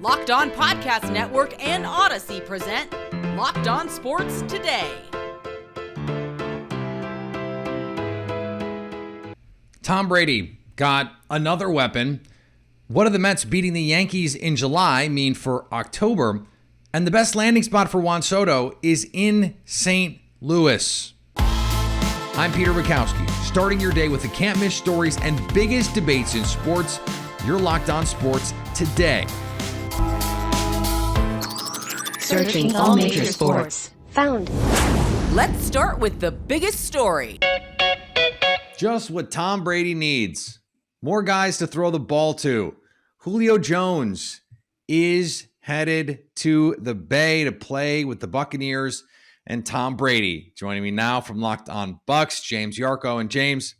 Locked On Podcast Network and Odyssey present Locked On Sports Today. Tom Brady got another weapon. What do the Mets beating the Yankees in July mean for October? And the best landing spot for Juan Soto is in St. Louis. I'm Peter Bukowski, starting your day with the can't-miss stories and biggest debates in sports. You're Locked On Sports Today. Searching all major sports. Found. Let's start with the biggest story. Just what Tom Brady needs. More guys to throw the ball to. Julio Jones is headed to the Bay to play with the Buccaneers and Tom Brady. Joining me now from Locked On Bucks, James Yarko. And James,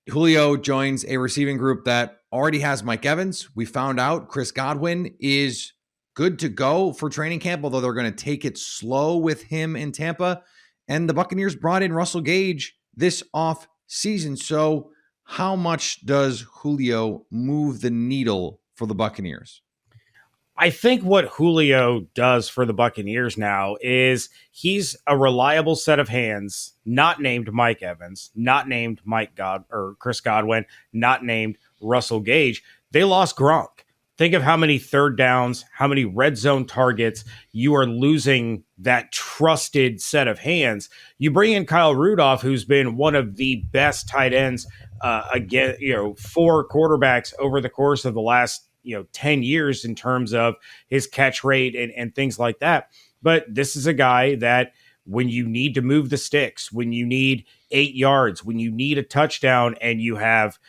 Julio joins a receiving group that already has Mike Evans. We found out Chris Godwin is good to go for training camp, although they're going to take it slow with him in Tampa. And the Buccaneers brought in Russell Gage this off season. So how much does Julio move the needle for the Buccaneers? I think what Julio does for the Buccaneers now is he's a reliable set of hands, not named Mike Evans, not named Chris Godwin, not named Russell Gage. They lost Gronk. Think of how many third downs, how many red zone targets you are losing that trusted set of hands. You bring in Kyle Rudolph, who's been one of the best tight ends, for quarterbacks over the course of the last 10 years in terms of his catch rate and things like that. But this is a guy that when you need to move the sticks, when you need 8 yards, when you need a touchdown, and you have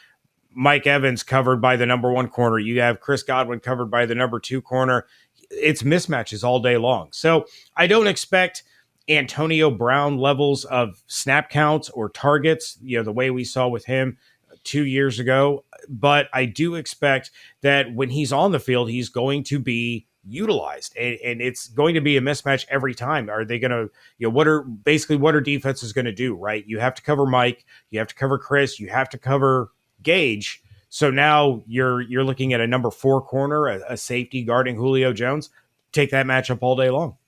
Mike Evans covered by the number 1 corner, you have Chris Godwin covered by the number 2 corner, it's mismatches all day long. So I don't expect Antonio Brown levels of snap counts or targets, the way we saw with him 2 years ago. But I do expect that when he's on the field, he's going to be utilized, and it's going to be a mismatch every time. Are they going to, what are defenses going to do, right? You have to cover Mike, you have to cover Chris, you have to cover Gage. So now you're looking at a number 4 corner, a safety guarding Julio Jones. Take that matchup all day long.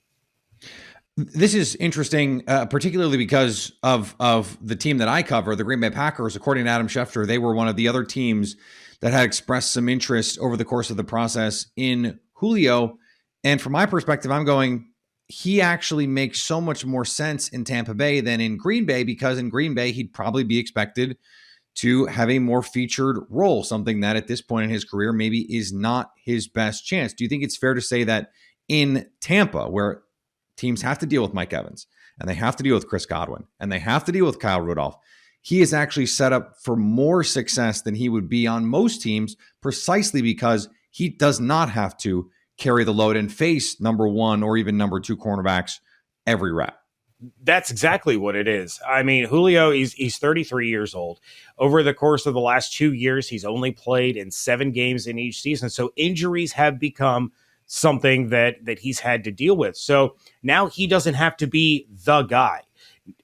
This is interesting, particularly because of the team that I cover, the Green Bay Packers. According to Adam Schefter, they were one of the other teams that had expressed some interest over the course of the process in Julio. And from my perspective, I'm going, he actually makes so much more sense in Tampa Bay than in Green Bay, because in Green Bay, he'd probably be expected to have a more featured role, something that at this point in his career maybe is not his best chance. Do you think it's fair to say that in Tampa, where teams have to deal with Mike Evans, and they have to deal with Chris Godwin, and they have to deal with Kyle Rudolph, he is actually set up for more success than he would be on most teams, precisely because he does not have to carry the load and face number 1 or even number 2 cornerbacks every rep? That's exactly what it is. I mean, Julio, he's 33 years old. Over the course of the last 2 years, he's only played in 7 games in each season. So injuries have become something that he's had to deal with. So now he doesn't have to be the guy,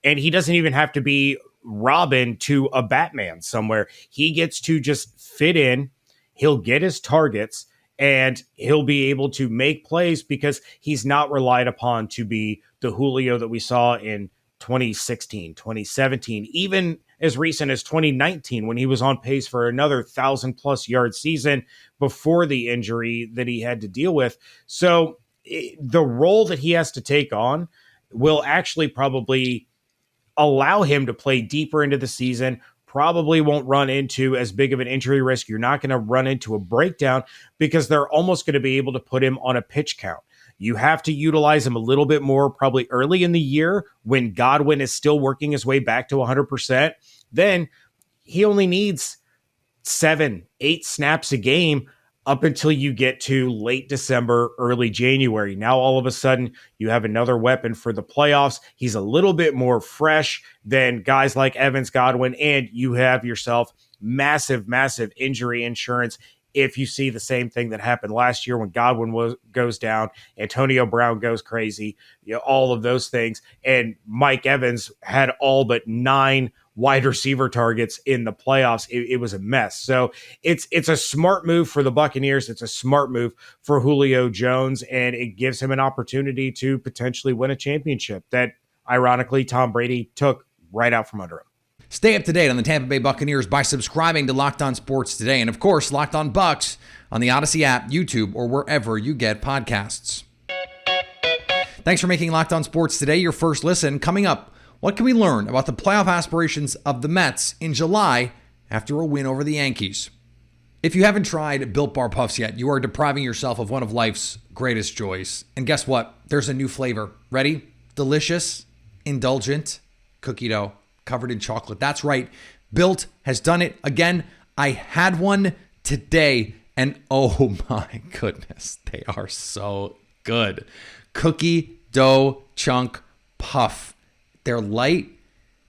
and he doesn't even have to be Robin to a Batman somewhere. He gets to just fit in. He'll get his targets, and he'll be able to make plays because he's not relied upon to be the Julio that we saw in 2016, 2017, even as recent as 2019, when he was on pace for another 1,000+ yard season before the injury that he had to deal with. So the role that he has to take on will actually probably allow him to play deeper into the season, probably won't run into as big of an injury risk. You're not going to run into a breakdown because they're almost going to be able to put him on a pitch count. You have to utilize him a little bit more probably early in the year when Godwin is still working his way back to 100%. Then he only needs 7-8 snaps a game up until you get to late December, early January. Now, all of a sudden, you have another weapon for the playoffs. He's a little bit more fresh than guys like Evans, Godwin, and you have yourself massive, massive injury insurance. If you see the same thing that happened last year when Godwin goes down, Antonio Brown goes crazy, all of those things. And Mike Evans had all but 9 wide receiver targets in the playoffs. It was a mess. So it's a smart move for the Buccaneers. It's a smart move for Julio Jones, and it gives him an opportunity to potentially win a championship that, ironically, Tom Brady took right out from under him. Stay up to date on the Tampa Bay Buccaneers by subscribing to Locked On Sports Today. And of course, Locked On Bucs on the Odyssey app, YouTube, or wherever you get podcasts. Thanks for making Locked On Sports Today your first listen. Coming up, what can we learn about the playoff aspirations of the Mets in July after a win over the Yankees? If you haven't tried Built Bar Puffs yet, you are depriving yourself of one of life's greatest joys. And guess what? There's a new flavor. Ready? Delicious, indulgent cookie dough covered in chocolate. That's right. Built has done it again. I had one today, and oh my goodness, they are so good. Cookie dough chunk puff. They're light,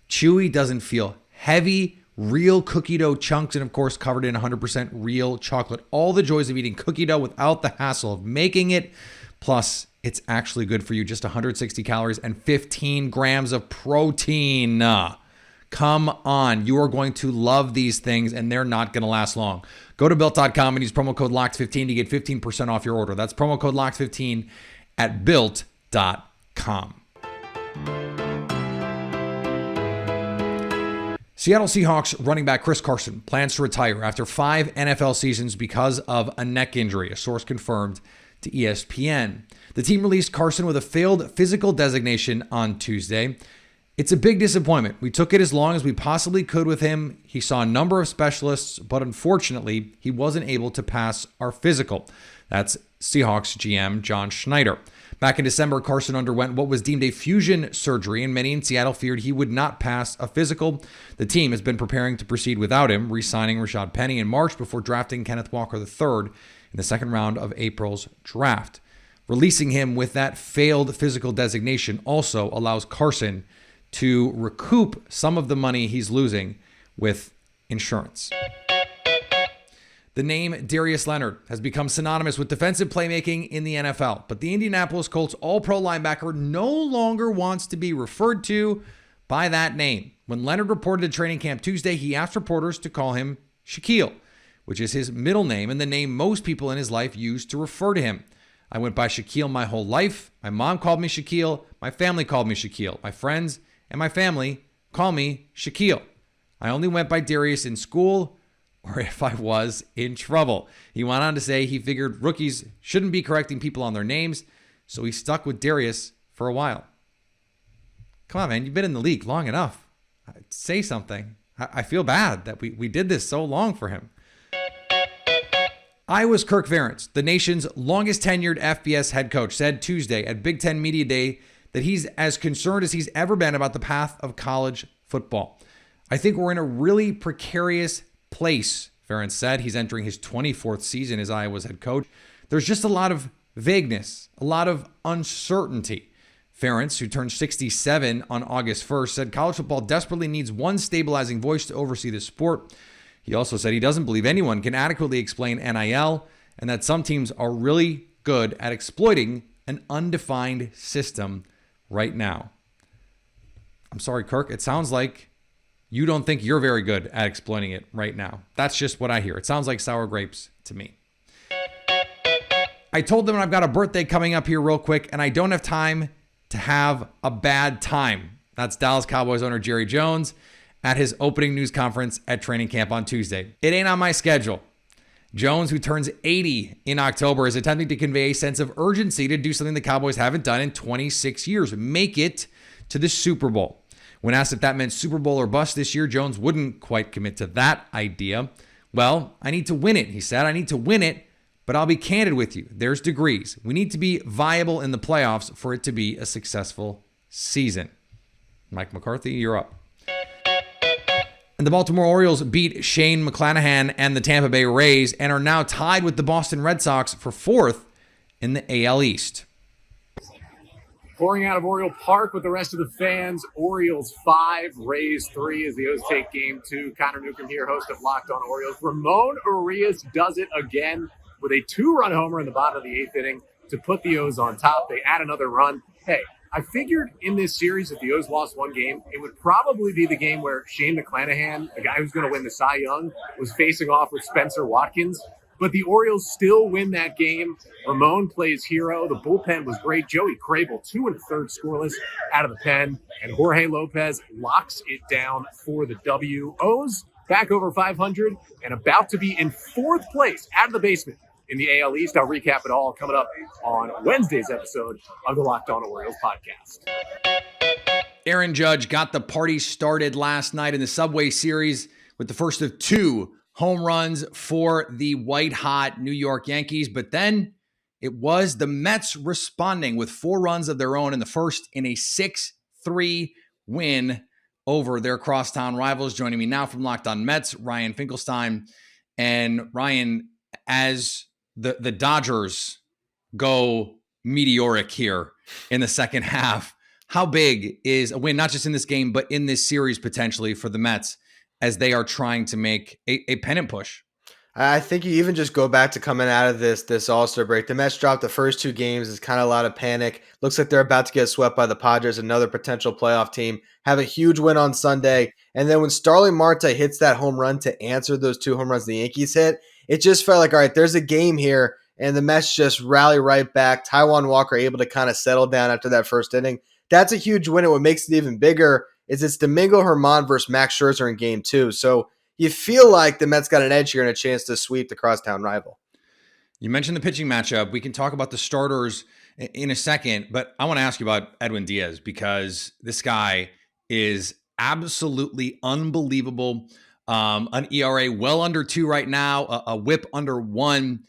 chewy, doesn't feel heavy, real cookie dough chunks, and of course covered in 100% real chocolate. All the joys of eating cookie dough without the hassle of making it. Plus, it's actually good for you. Just 160 calories and 15 grams of protein. Come on. You are going to love these things, and they're not going to last long. Go to Built.com and use promo code LOCKED15 to get 15% off your order. That's promo code LOCKED15 at Built.com. Seattle Seahawks running back Chris Carson plans to retire after 5 NFL seasons because of a neck injury, a source confirmed to ESPN. The team released Carson with a failed physical designation on Tuesday. It's a big disappointment. We took it as long as we possibly could with him. He saw a number of specialists, but unfortunately, he wasn't able to pass our physical. That's Seahawks GM John Schneider. Back in December, Carson underwent what was deemed a fusion surgery, and many in Seattle feared he would not pass a physical. The team has been preparing to proceed without him, re-signing Rashad Penny in March before drafting Kenneth Walker III in the second round of April's draft. Releasing him with that failed physical designation also allows Carson to recoup some of the money he's losing with insurance. The name Darius Leonard has become synonymous with defensive playmaking in the NFL, but the Indianapolis Colts All-Pro linebacker no longer wants to be referred to by that name. When Leonard reported to training camp Tuesday, he asked reporters to call him Shaquille, which is his middle name and the name most people in his life use to refer to him. I went by Shaquille my whole life. My mom called me Shaquille. My family called me Shaquille. My friends and my family call me Shaquille. I only went by Darius in school or if I was in trouble. He went on to say he figured rookies shouldn't be correcting people on their names, so he stuck with Darius for a while. Come on, man. You've been in the league long enough. Say something. I feel bad that we did this so long for him. Iowa's Kirk Ferentz, the nation's longest tenured FBS head coach, said Tuesday at Big Ten Media Day that he's as concerned as he's ever been about the path of college football. I think we're in a really precarious place, Ferentz said. He's entering his 24th season as Iowa's head coach. There's just a lot of vagueness, a lot of uncertainty. Ferentz, who turned 67 on August 1st, said college football desperately needs one stabilizing voice to oversee the sport. He also said he doesn't believe anyone can adequately explain NIL and that some teams are really good at exploiting an undefined system right now. I'm sorry, Kirk. It sounds like you don't think you're very good at exploiting it right now. That's just what I hear. It sounds like sour grapes to me. I told them I've got a birthday coming up here real quick, and I don't have time to have a bad time. That's Dallas Cowboys owner Jerry Jones at his opening news conference at training camp on Tuesday. It ain't on my schedule. Jones, who turns 80 in October, is attempting to convey a sense of urgency to do something the Cowboys haven't done in 26 years, make it to the Super Bowl. When asked if that meant Super Bowl or bust this year, Jones wouldn't quite commit to that idea. Well, I need to win it, he said. I need to win it, but I'll be candid with you. There's degrees. We need to be viable in the playoffs for it to be a successful season. Mike McCarthy, you're up. And the Baltimore Orioles beat Shane McClanahan and the Tampa Bay Rays and are now tied with the Boston Red Sox for fourth in the AL East. Pouring out of Oriole Park with the rest of the fans. Orioles 5, Rays 3 as the O's take game 2. Connor Newcomb here, host of Locked On Orioles. Ramon Urias does it again with a 2-run homer in the bottom of the 8th inning to put the O's on top. They add another run. Hey, I figured in this series, if the O's lost one game, it would probably be the game where Shane McClanahan, the guy who's going to win the Cy Young, was facing off with Spencer Watkins. But the Orioles still win that game. Ramon plays hero. The bullpen was great. Joey Crable, 2 1/3 scoreless out of the pen. And Jorge Lopez locks it down for the W. O's back over 500 and about to be in 4th place out of the basement in the AL East. I'll recap it all coming up on Wednesday's episode of the Locked On Orioles podcast. Aaron Judge got the party started last night in the Subway Series with the first of 2 home runs for the white-hot New York Yankees. But then it was the Mets responding with 4 runs of their own in the first in a 6-3 win over their crosstown rivals. Joining me now from Locked On Mets, Ryan Finkelstein. And Ryan, as the Dodgers go meteoric here in the second half, how big is a win, not just in this game, but in this series potentially for the Mets as they are trying to make a pennant push? I think you even just go back to coming out of this All-Star break. The Mets dropped the first 2 games. It's kind of a lot of panic. Looks like they're about to get swept by the Padres, another potential playoff team. Have a huge win on Sunday. And then when Starling Marte hits that home run to answer those 2 home runs the Yankees hit, it just felt like, all right, there's a game here. And the Mets just rally right back. Taijuan Walker able to kind of settle down after that first inning. That's a huge win. And what makes it even bigger is it's Domingo Germán versus Max Scherzer in game 2. So you feel like the Mets got an edge here and a chance to sweep the crosstown rival. You mentioned the pitching matchup. We can talk about the starters in a second, but I want to ask you about Edwin Diaz because this guy is absolutely unbelievable. An ERA well under 2 right now, a whip under 1.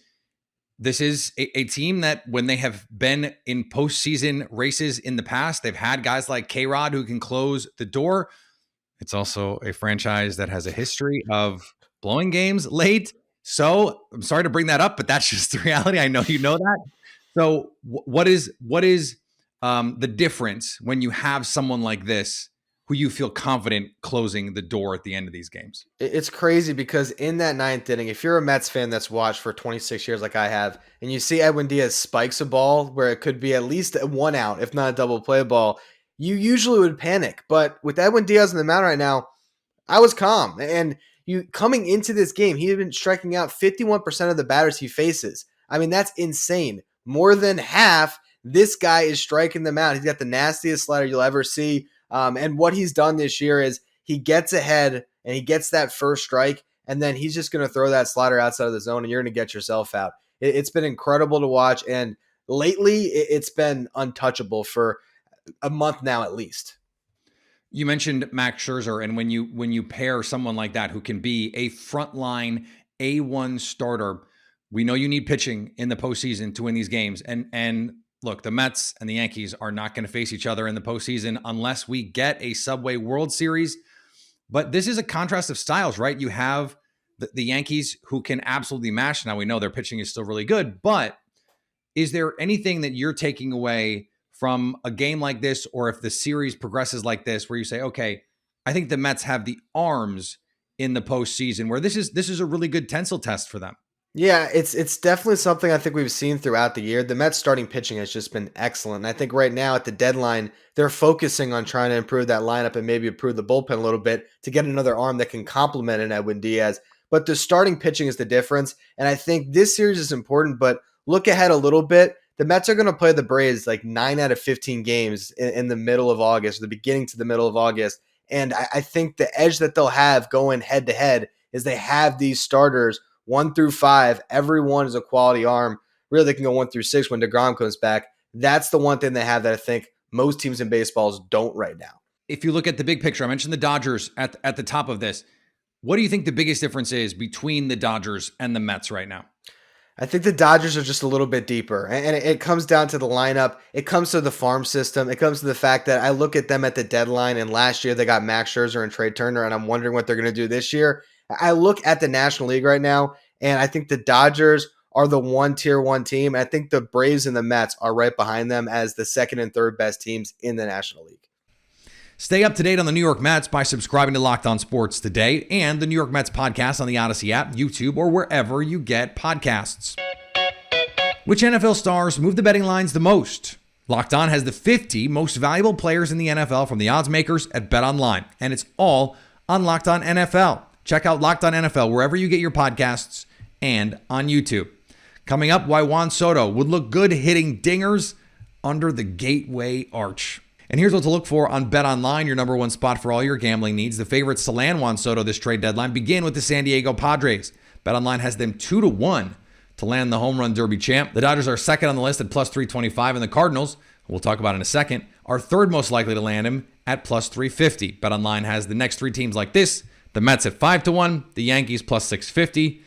This is a team that when they have been in postseason races in the past, they've had guys like K-Rod who can close the door. It's also a franchise that has a history of blowing games late. So I'm sorry to bring that up, but that's just the reality. I know you know that. So what is the difference when you have someone like this who you feel confident closing the door at the end of these games? It's crazy because in that 9th inning, if you're a Mets fan that's watched for 26 years like I have, and you see Edwin Diaz spikes a ball where it could be at least a 1 out, if not a double play ball, you usually would panic. But with Edwin Diaz in the mound right now, I was calm. And you coming into this game, he had been striking out 51% of the batters he faces. I mean, that's insane. More than half, this guy is striking them out. He's got the nastiest slider you'll ever see. And what he's done this year is he gets ahead and he gets that first strike, and then he's just going to throw that slider outside of the zone, and you're going to get yourself out. It's been incredible to watch, and lately it's been untouchable for a month now at least. You mentioned Max Scherzer, and when you pair someone like that who can be a frontline A1 starter, we know you need pitching in the postseason to win these games. And look, the Mets and the Yankees are not going to face each other in the postseason unless we get a Subway World Series. But this is a contrast of styles, right? You have the Yankees who can absolutely mash. Now we know their pitching is still really good, but is there anything that you're taking away from a game like this, or if the series progresses like this, where you say, okay, I think the Mets have the arms in the postseason where this is a really good tensile test for them? Yeah, it's definitely something I think we've seen throughout the year. The Mets starting pitching has just been excellent. And I think right now at the deadline, they're focusing on trying to improve that lineup and maybe improve the bullpen a little bit to get another arm that can complement an Edwin Diaz. But the starting pitching is the difference. And I think this series is important, but look ahead a little bit. The Mets are going to play the Braves like 9 out of 15 games in the middle of August, the beginning to the middle of August. And I think the edge that they'll have going head to head is they have these starters 1 through 5. Everyone is a quality arm. Really, they can go 1 through 6 when DeGrom comes back. That's the one thing they have that I think most teams in baseballs don't right now. If you look at the big picture, I mentioned the Dodgers at the top of this. What do you think the biggest difference is between the Dodgers and the Mets right now? I think the Dodgers are just a little bit deeper, and it comes down to the lineup. It comes to the farm system. It comes to the fact that I look at them at the deadline, and last year they got Max Scherzer and Trey Turner, and I'm wondering what they're going to do this year. I look at the National League right now, and I think the Dodgers are the tier 1 team. I think the Braves and the Mets are right behind them as the second and third best teams in the National League. Stay up to date on the New York Mets by subscribing to Locked On Sports Today and the New York Mets podcast on the Odyssey app, YouTube, or wherever you get podcasts. Which NFL stars move the betting lines the most? Locked On has the 50 most valuable players in the NFL from the odds makers at BetOnline, and it's all on Locked On NFL. Check out Locked On NFL wherever you get your podcasts and on YouTube. Coming up, why Juan Soto would look good hitting dingers under the Gateway Arch. And here's what to look for on BetOnline, your number one spot for all your gambling needs. The favorites to land Juan Soto this trade deadline begin with the San Diego Padres. BetOnline has them 2-1 to land the home run derby champ. The Dodgers are second on the list at plus 325, and the Cardinals, who we'll talk about in a second, are third most likely to land him at plus 350. BetOnline has the next three teams like this: the Mets at 5-1, the Yankees plus 650,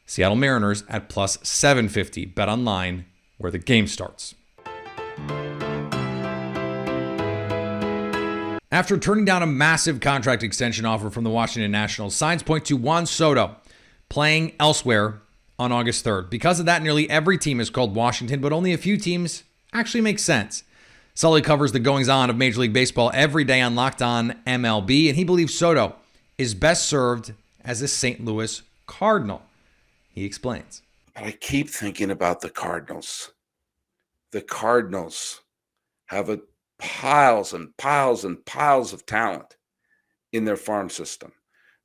Seattle Mariners at plus 750. BetOnline, where the game starts. After turning down a massive contract extension offer from the Washington Nationals, signs point to Juan Soto playing elsewhere on August 3rd. Because of that, nearly every team is called Washington, but only a few teams actually make sense. Sully covers the goings-on of Major League Baseball every day on Locked On MLB, and he believes Soto is best served as a St. Louis Cardinal. He explains. But I keep thinking about the Cardinals. The Cardinals have piles and piles and piles of talent in their farm system.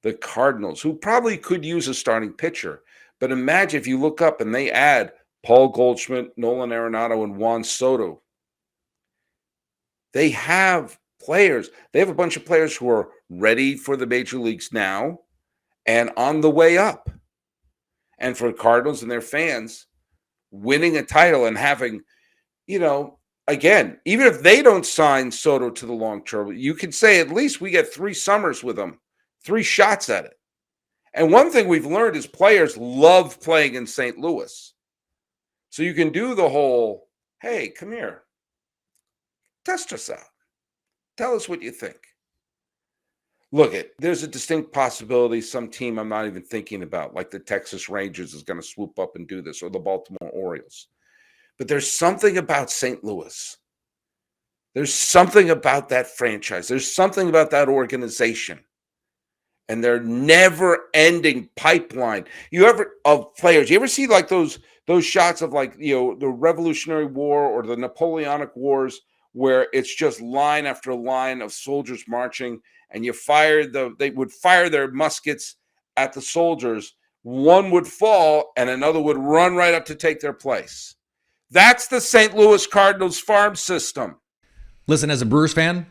The Cardinals, who probably could use a starting pitcher, but imagine if you look up and they add Paul Goldschmidt, Nolan Arenado, and Juan Soto. They have players. They have a bunch of players who are ready for the major leagues now and on the way up. And for the Cardinals and their fans, winning a title and having, again, even if they don't sign Soto to the long term, you can say at least we get 3 summers with him, 3 shots at it. And one thing we've learned is players love playing in St. Louis. So you can do the whole, hey, come here. Test us out. Tell us what you think. Look, there's a distinct possibility some team I'm not even thinking about, like the Texas Rangers, is going to swoop up and do this, or the Baltimore Orioles. But there's something about St. Louis. There's something about that franchise. There's something about that organization. And their never-ending pipeline. Of players. You ever see like those shots of the Revolutionary War or the Napoleonic Wars, where it's just line after line of soldiers marching, and they would fire their muskets at the soldiers. One would fall, and another would run right up to take their place. That's the St. Louis Cardinals farm system. Listen, as a Brewers fan,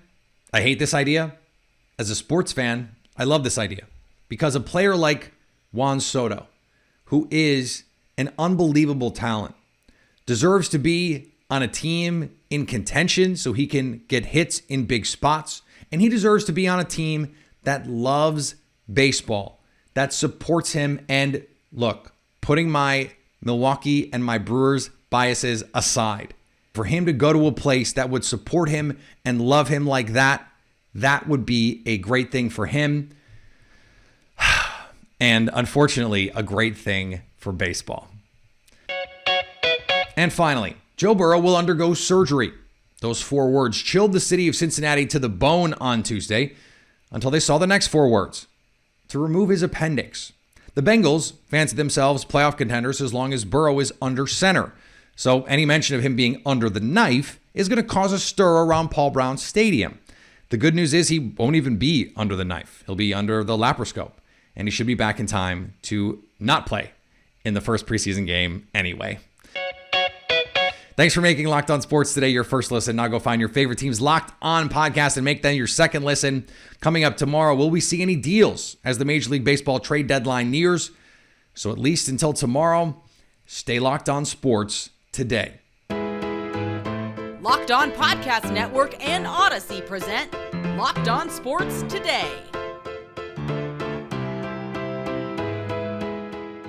I hate this idea. As a sports fan, I love this idea. Because a player like Juan Soto, who is an unbelievable talent, deserves to be on a team in contention so he can get hits in big spots. And he deserves to be on a team that loves baseball, that supports him. And look, putting my Milwaukee and my Brewers biases aside, for him to go to a place that would support him and love him like that, that would be a great thing for him. And unfortunately, a great thing for baseball. And finally, Joe Burrow will undergo surgery. Those 4 words chilled the city of Cincinnati to the bone on Tuesday until they saw the next 4 words: to remove his appendix. The Bengals fancy themselves playoff contenders as long as Burrow is under center. So any mention of him being under the knife is going to cause a stir around Paul Brown Stadium. The good news is he won't even be under the knife. He'll be under the laparoscope, and he should be back in time to not play in the first preseason game anyway. Thanks for making Locked On Sports today your first listen. Now go find your favorite team's Locked On podcast and make them your second listen. Coming up tomorrow, will we see any deals as the Major League Baseball trade deadline nears? So at least until tomorrow, stay Locked On Sports today. Locked On Podcast Network and Odyssey present Locked On Sports Today.